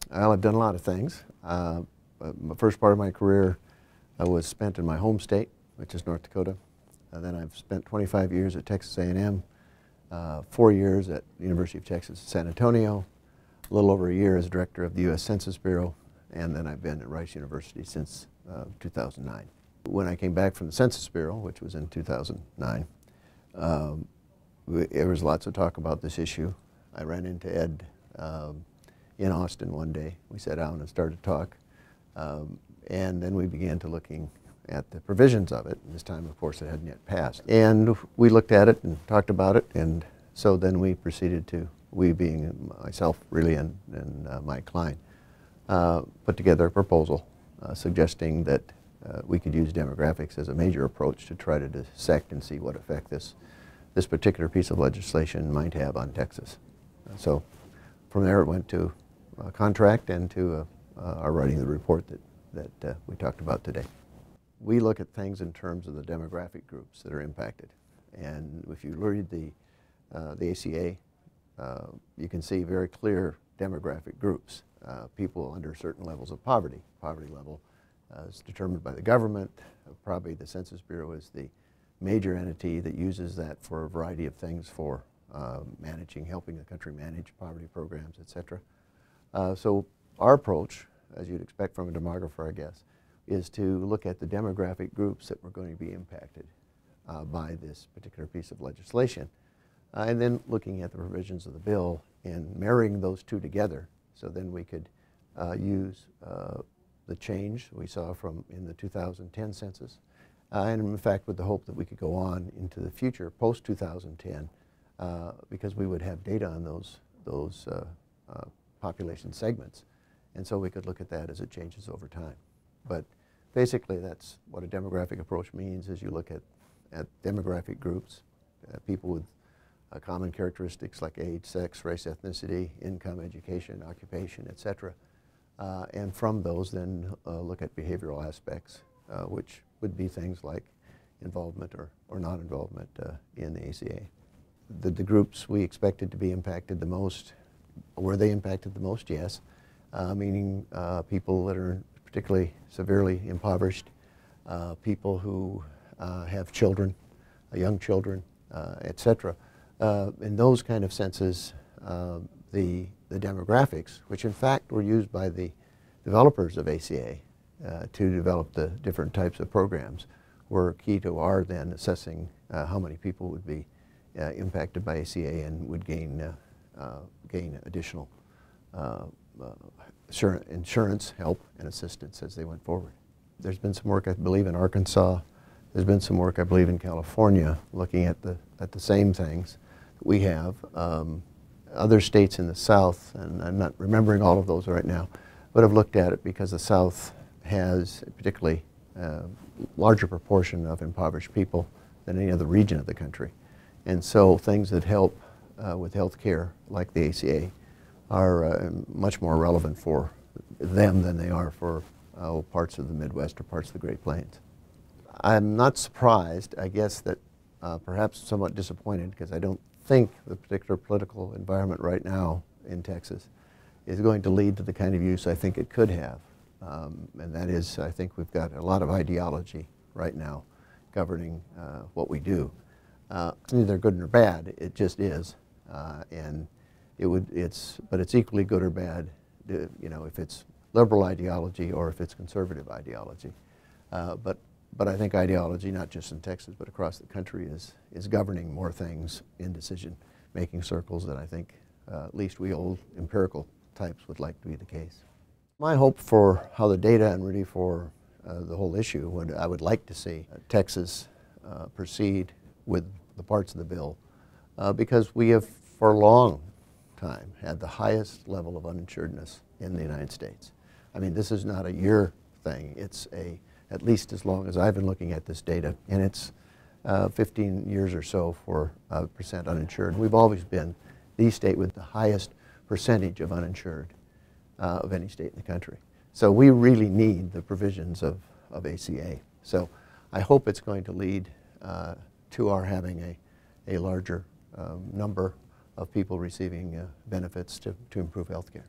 Well, I've done a lot of things. The first part of my career was spent in my home state, which is North Dakota. Then I've spent 25 years at Texas A&M, 4 years at the University of Texas at San Antonio, a little over a year as director of the U.S. Census Bureau, and then I've been at Rice University since 2009. When I came back from the Census Bureau, which was in 2009, there was lots of talk about this issue. I ran into Ed in Austin one day. We sat down and started to talk, and then we began to looking at the provisions of it. This time, of course, it hadn't yet passed. And we looked at it and talked about it, and so then we proceeded to, we being myself really and Mike Klein, put together a proposal suggesting that we could use demographics as a major approach to try to dissect and see what effect this particular piece of legislation might have on Texas. So from there it went to a contract and to our writing the report that we talked about today. We look at things in terms of the demographic groups that are impacted. And if you read the ACA, you can see very clear demographic groups. People under certain levels of poverty. Poverty level is determined by the government. Probably the Census Bureau is the major entity that uses that for a variety of things for helping the country manage poverty programs, etc. So our approach, as you'd expect from a demographer, I guess, is to look at the demographic groups that were going to be impacted by this particular piece of legislation, and then looking at the provisions of the bill and marrying those two together, so then we could use the change we saw in the 2010 census, and in fact with the hope that we could go on into the future post-2010 because we would have data on those population segments, and so we could look at that as it changes over time. But basically that's what a demographic approach means, is you look at demographic groups, people with common characteristics like age, sex, race, ethnicity, income, education, occupation, etc. And from those then look at behavioral aspects, which would be things like involvement or non-involvement in the ACA. The groups we expected to be impacted the most, were they impacted the most? Yes, meaning people that are particularly severely impoverished, people who have children, young children, etc. In those kind of senses, the demographics, which in fact were used by the developers of ACA to develop the different types of programs, were key to our then assessing how many people would be impacted by ACA and would gain additional insurance help and assistance as they went forward. There's been some work, I believe, in Arkansas. There's been some work, I believe, in California, looking at the same things that we have. Other states in the South, and I'm not remembering all of those right now, but have looked at it because the South has a particularly larger proportion of impoverished people than any other region of the country. And so things that help with health care, like the ACA, are much more relevant for them than they are for parts of the Midwest or parts of the Great Plains. I'm not surprised, I guess, that perhaps somewhat disappointed, because I don't think the particular political environment right now in Texas is going to lead to the kind of use I think it could have. And that is, I think we've got a lot of ideology right now governing what we do. It's neither good nor bad, it just is. And but it's equally good or bad, you know, if it's liberal ideology or if it's conservative ideology. But I think ideology, not just in Texas but across the country, is governing more things in decision-making circles than I think at least we old empirical types would like to be the case. My hope for how the data and really for the whole issue, I would like to see Texas proceed with the parts of the bill because we have for a long time had the highest level of uninsuredness in the United States. I mean, this is not a year thing. It's at least as long as I've been looking at this data, and it's 15 years or so for percent uninsured. We've always been the state with the highest percentage of uninsured of any state in the country. So we really need the provisions of ACA. So I hope it's going to lead to our having a larger number of people receiving benefits to improve health care.